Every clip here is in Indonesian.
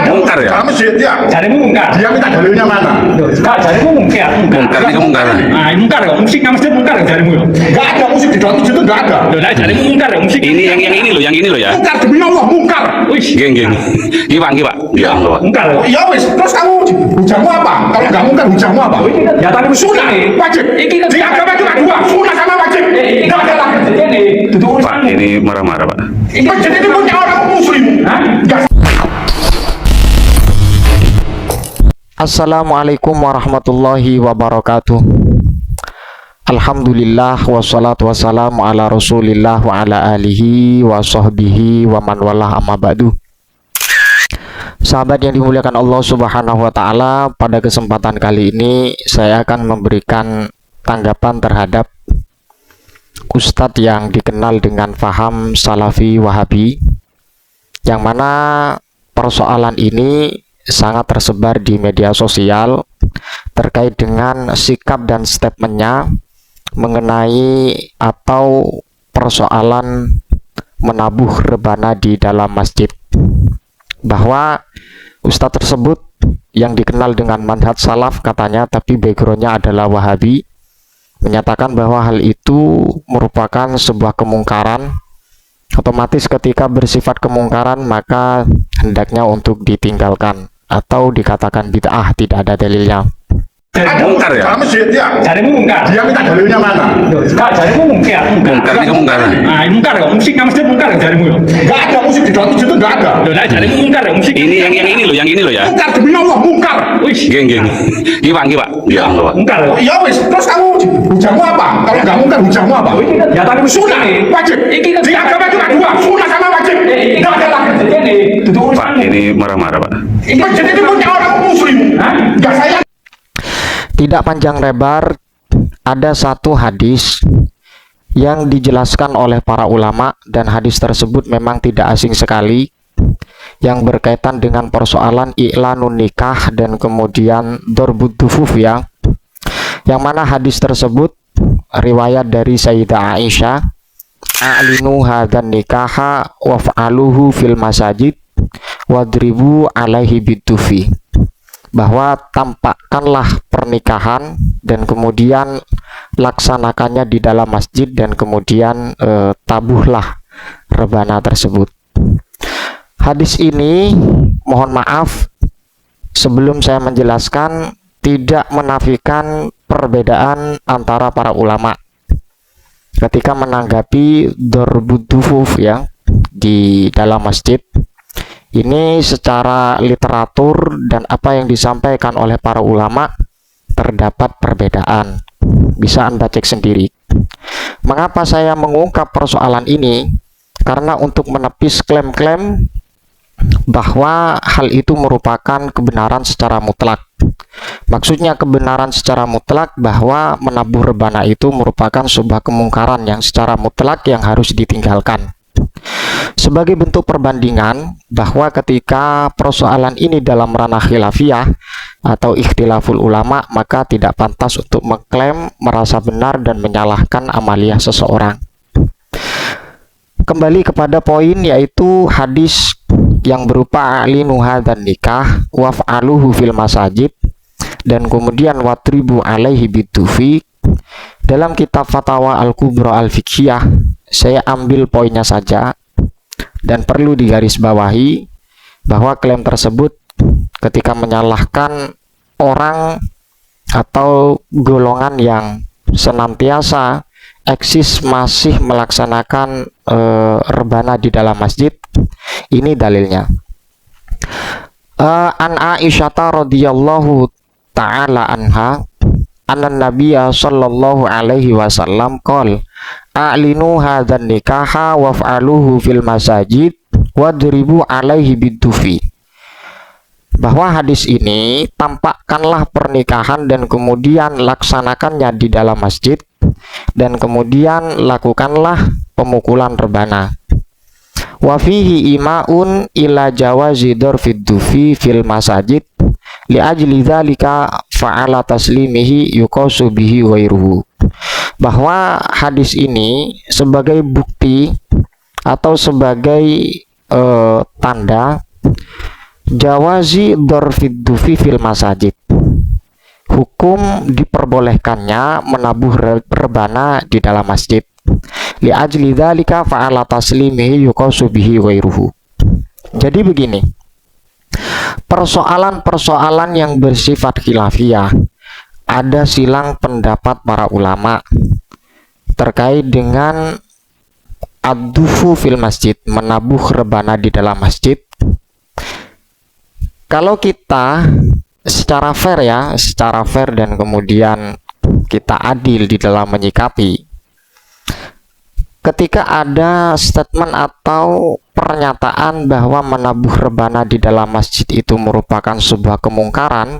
Mungkar ya? Masjid ya. Jarimu mungkar. Dia minta dalilnya mana? Enggak, jarimu mungkar. Mungkar ini kemungkaran. Nah, mungkar ya. Musik nang masjid mungkar ya jarimu ya. Enggak ada musik di dalam masjid itu, enggak ada. Loh, nah jarimu mungkar ya musik. Ini yang ini loh, yang ini loh ya. Mungkar demi Allah, mungkar. Wih, Geng geng. Ini Pak, ini Pak. Ya Allah. mungkar ya. Ya wes, terus kamu hujahmu apa? Kalau enggak mungkar, hujahmu apa? Ya tadi Sunnah, wajib. Iki kan Di agama cuma dua, sunnah sama wajib. Enggak ada lagi. Ini duduk Pak, ini marah-marah Pak. Masjid itu punya orang muslim. Hah? Enggak. Assalamualaikum warahmatullahi wabarakatuh. Alhamdulillah wassalatu wassalamu ala rasulillah wa ala alihi wa sahbihi wa man walah amma ba'du. Sahabat yang dimuliakan Allah subhanahu wa ta'ala, pada kesempatan kali ini saya akan memberikan tanggapan terhadap Ustadz yang dikenal dengan faham salafi wahabi, yang mana persoalan ini sangat tersebar di media sosial terkait dengan sikap dan statementnya mengenai atau persoalan menabuh rebana di dalam masjid, bahwa ustadz tersebut yang dikenal dengan manhaj salaf katanya, tapi backgroundnya adalah wahabi, menyatakan bahwa hal itu merupakan sebuah kemungkaran. Otomatis ketika bersifat kemungkaran maka hendaknya untuk ditinggalkan atau dikatakan bid'ah, tidak ada dalilnya. Ada Mungkar ya? dalam masjid ya. Jarimu mungkar. Dia minta dalilnya mana? Enggak, jarimu mungkar. Mungkar ini kemungkaran. Nah, mungkar ya. Musik nang masjid mungkar ya jarimu ya. Enggak ada musik di dalam masjid itu, enggak ada. Loh, nah jarimu mungkar ya musik. Ini yang ini loh, yang ini loh ya. Mungkar demi Allah, mungkar. Wih, Geng geng. Ini Pak, ini Pak. Ya Allah. mungkar ya. Ya wes, terus kamu hujahmu apa? Kalau enggak mungkar, hujahmu apa? Ya tadi Sunnah, wajib. Iki kan Di agama cuma dua, sunnah sama wajib. Enggak ada lagi. Ini duduk Pak, ini marah-marah Pak. Masjid itu punya orang muslim. Hah? Enggak saya. Tidak panjang lebar, ada satu hadis yang dijelaskan oleh para ulama, dan hadis tersebut memang tidak asing sekali, yang berkaitan dengan persoalan i'lanun nikah dan kemudian dorbud dufuf ya, yang mana hadis tersebut riwayat dari Sayyidah Aisyah, a'linu hadzan nikaha waf'aluhu fil masajid wadribu alaihi bidufi, bahwa tampakkanlah pernikahan dan kemudian laksanakannya di dalam masjid, dan kemudian tabuhlah rebana tersebut. Hadis ini, mohon maaf sebelum saya menjelaskan, tidak menafikan perbedaan antara para ulama ketika menanggapi dorbud dufuf ya di dalam masjid. Ini secara literatur dan apa yang disampaikan oleh para ulama terdapat perbedaan. Bisa Anda cek sendiri. Mengapa saya mengungkap persoalan ini? Karena untuk menepis klaim-klaim bahwa hal itu merupakan kebenaran secara mutlak. Maksudnya kebenaran secara mutlak bahwa menabuh rebana itu merupakan sebuah kemungkaran yang secara mutlak yang harus ditinggalkan. Sebagai bentuk perbandingan bahwa ketika persoalan ini dalam ranah khilafiyah atau ikhtilaful ulama, maka tidak pantas untuk mengklaim merasa benar dan menyalahkan amaliyah seseorang. Kembali kepada poin, yaitu hadis yang berupa a'linu hadzan nikah waf'aluhu fil masajid dan kemudian watribu alaihi bidufi. Dalam kitab Fatawa Al-Kubra Al-Fiqhiyah, saya ambil poinnya saja, dan perlu digarisbawahi bahwa klaim tersebut ketika menyalahkan orang atau golongan yang senantiasa eksis masih melaksanakan rebana di dalam masjid, ini dalilnya. An Aisyah radhiyallahu ta'ala anha anna nabiyya sallallahu alaihi wasallam qol a'linu hadzan nikaha waf'aluhu fil masajid wadribu alaihi bidufi, bahwa hadis ini tampakkanlah pernikahan dan kemudian laksanakannya di dalam masjid, dan kemudian lakukanlah pemukulan rebana. Wa fihi ima'un ila jawazi darfid dufi fil masajid li ajli dzalika fa'ala taslimihi yuqasu bihi ghairuhu, bahwa hadis ini sebagai bukti atau sebagai tanda jawazi dzarfid dufi fil masajid. Hukum diperbolehkannya menabuh rebana di dalam masjid. Li ajli dzalika fa'ala taslimihi yuqasu bihi ghairuhu. Jadi begini, persoalan-persoalan yang bersifat khilafiyah, ada silang pendapat para ulama terkait dengan ad-dufu fil masjid, menabuh rebana di dalam masjid. Kalau kita secara fair dan kemudian kita adil di dalam menyikapi, ketika ada statement atau pernyataan bahwa menabuh rebana di dalam masjid itu merupakan sebuah kemungkaran,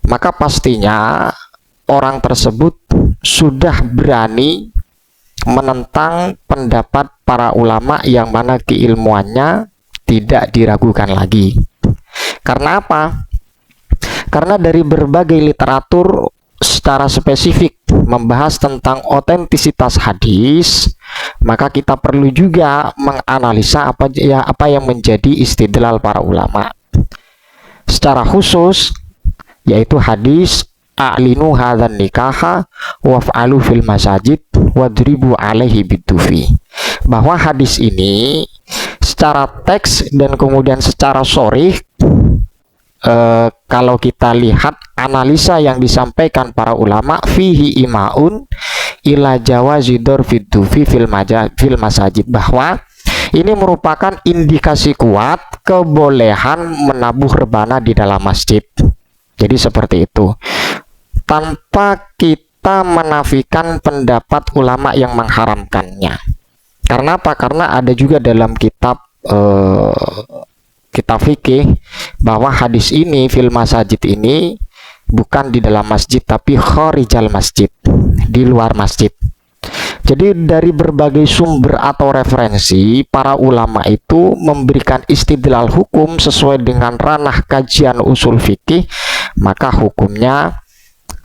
maka pastinya orang tersebut sudah berani menentang pendapat para ulama yang mana keilmuannya tidak diragukan lagi. Karena apa? Karena dari berbagai literatur secara spesifik membahas tentang otentisitas hadis, maka kita perlu juga menganalisa apa yang menjadi istidlal para ulama. Secara khusus, yaitu hadis a'linu hadzan nikaha waf'alu fil masajid wadribu alaihi bidufi. Bahwa hadis ini secara teks dan kemudian secara sharih, kalau kita lihat analisa yang disampaikan para ulama, fihi imaun ila jawazi dzarfid dufi fil masajid, bahwa ini merupakan indikasi kuat kebolehan menabuh rebana di dalam masjid. Jadi seperti itu, tanpa kita menafikan pendapat ulama yang mengharamkannya. Karena apa? Karena ada juga dalam kitab fikih bahwa hadis ini fil masajid ini bukan di dalam masjid tapi kharijal masjid, di luar masjid. Jadi dari berbagai sumber atau referensi, para ulama itu memberikan istidlal hukum sesuai dengan ranah kajian usul fikih, maka hukumnya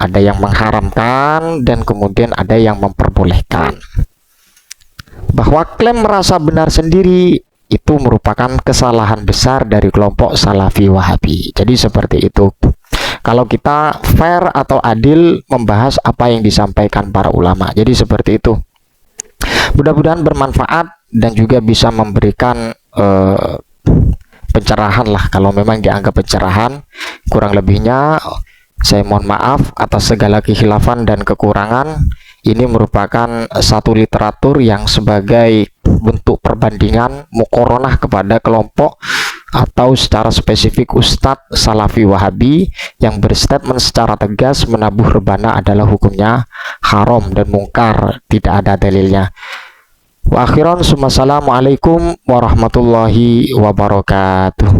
ada yang mengharamkan dan kemudian ada yang memperbolehkan. Bahwa klaim merasa benar sendiri itu merupakan kesalahan besar dari kelompok Salafi Wahabi. Jadi seperti itu. Kalau kita fair atau adil membahas apa yang disampaikan para ulama. Jadi seperti itu. Mudah-mudahan bermanfaat dan juga bisa memberikan pencerahan lah. Kalau memang dianggap pencerahan, kurang lebihnya saya mohon maaf atas segala kekhilafan dan kekurangan. Ini merupakan satu literatur yang sebagai bentuk perbandingan muqaranah kepada kelompok atau secara spesifik Ustadz Salafi Wahabi yang berstatement secara tegas menabuh rebana adalah hukumnya haram dan mungkar, tidak ada dalilnya. Wa akhiran, assalamualaikum warahmatullahi wabarakatuh.